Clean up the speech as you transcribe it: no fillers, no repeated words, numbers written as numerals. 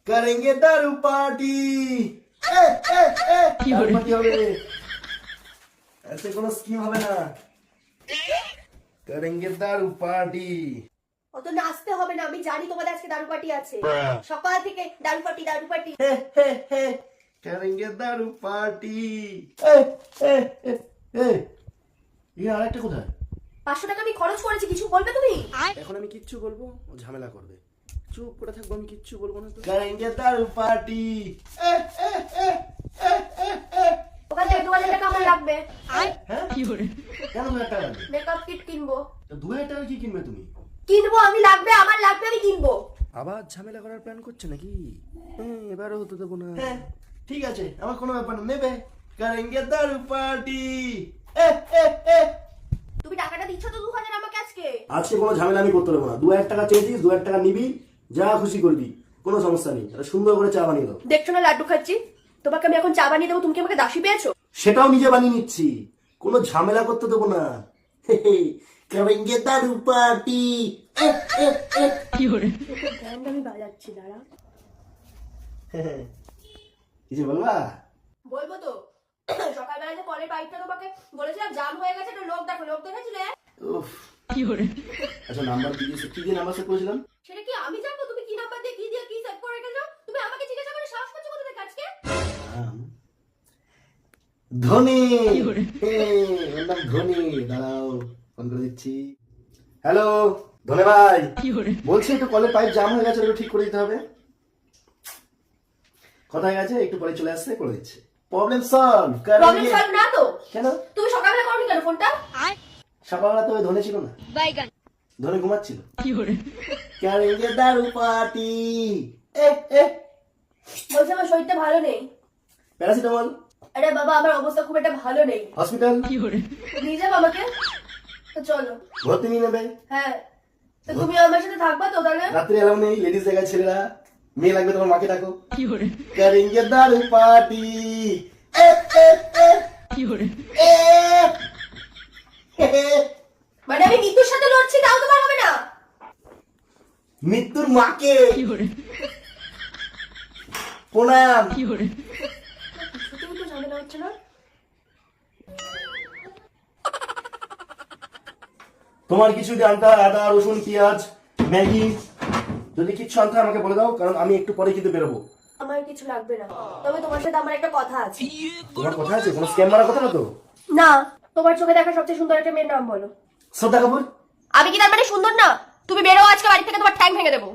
करेंगे दारू पार्टी। दारू पार्टी হবে ऐसे কোনো স্কিম হবে না। करेंगे दारू पार्टी। অত নাচতে হবে না, আমি জানি তোমাদের আজকে দারু পার্টি আছে। সকাল থেকে দারু পার্টি দারু পার্টি। करेंगे दारू पार्टी। এই আরেকটা কোথায়? 500 টাকা আমি খরচ করেছি, কিছু বলবে তুমি? এখন আমি কিচ্ছু বলবো ও ঝামেলা করবে। চুপ করে থাকবো, আমি কিচ্ছু বলবো না তো। करेंगे दारू पार्टी। ওখান থেকে 2000 টাকা আমার লাগবে। হ্যাঁ কি করে? কেন 2000 টাকা লাগবে? মেকআপ কিট কিনবো। তো 2000 টাকা কি কিনবে তুমি? কিনবো, আমি লাগবে, আমার লাগবে, আমি কিনবো। আবার ঝামেলা করার প্ল্যান করছে নাকি? এবারও হতে দেবো না। হ্যাঁ ঠিক আছে, আমার কোনো ব্যাপার না, নেবে। करेंगे दारू पार्टी। তুমি টাকাটা দিচ্ছ তো 2000 আমাকে আজকে? আজকে কোনো ঝামেলা আমি করতে দেবো না। 2000 টাকা চেয়েছিস, 2000 টাকা নিবি, যা খুশি করবি, কোনো সমস্যা নেই। এটা সুন্দর করে চা বানিয়ে দাও। দেখছো না লাড্ডু খাচ্ছি, তোমাকে আমি এখন চা বানিয়ে দেবো, তুমি কি আমাকে দাসী পেয়েছো? সেটাও নিজে বানিয়ে নিচ্ছি, কোনো ঝামেলা করতে দেবো না। करेंगे दारू पार्टी। কি করে ব্যান্ড আমি বাজাচ্ছি, দাঁড়া। কিছু বলবা? বলবো তো। সকালবেলা যে কলের পাইপটা তোমাকে বলেছিলাম জাম হয়ে গেছে, তো লোক দেখো, লোক দেখেছিলে? উফ কি করে? আচ্ছা নাম্বার দিয়েছে, কি দিয়ে নাম্বার সেট করেছিলাম? সেটা কি আমি জানবো? তুমি কি নাম্বার দিয়ে কি সেট করে রেখেছো? তুমি আমাকে জিজ্ঞাসা করে সাহস করছো কোথা থেকে আজকে? ধনী। ওর নাম ধনী। দাঁড়াও ফোন করে দিচ্ছি। হ্যালো ধনে ভাই, বলছি একটু কলের পাইপ জাম হয়ে গেছে, একটু ঠিক করে দিতে হবে। কোথায় গেছে? একটু পরে চলে আসছে, করে দিচ্ছে। Problem solve. প্রবলেম সলভ না তো? কেন? তুমি সকালবেলা করনি কেন ফোনটা? সকালবেলা তো ওই ধনে ছিল না, ধনে ঘুমাচ্ছিল। करेंगे दारू पार्टी। বলছে আমার শরীরটা ভালো নেই। প্যারাসিটামল। আরে বাবা, আমার অবস্থা খুব একটা ভালো নেই। হসপিটাল। নিয়ে যাবো আমাকে? তো চলো। ভর্তি নিয়ে নেবে। হ্যাঁ, তো তুমি আমার সাথে থাকবা তো তাহলে? রাত্রে এলাম নেই, লেডিস জায়গায় ছেলেরা, মেয়ে লাগবে তোমার মাকে ডাকো। करेंगे दारू पार्टी। মানে আমি মৃত্যুর সাথে লড়ছি, তাও তোমার হবে না? মৃত্যুর মাকে প্রণাম। সত্যি তো ঝামেলা হচ্ছে না? তোমার কিছু জানতে হয়? আদা রসুন পেঁয়াজ ম্যাগি, যদি কিছু আনতে হয় আমাকে বলে দাও, কারণ আমি একটু পরে কিন্তু বেরোবো। আমার কিছু লাগবে না, তবে তোমার সাথে আমার একটা কথা আছে। তোমার কথা আছে? কোনো স্ক্যাম মারা কথা না তো? না। তোমার চোখে দেখা সবচেয়ে সুন্দর একটা মেয়ের নাম বলো। শ্রদ্ধা কাপুর। আমি কি তার মানে সুন্দর না? তুমি বেরো আজকে বাড়ি থেকে, তোমার টাইম ভেঙে দেবো।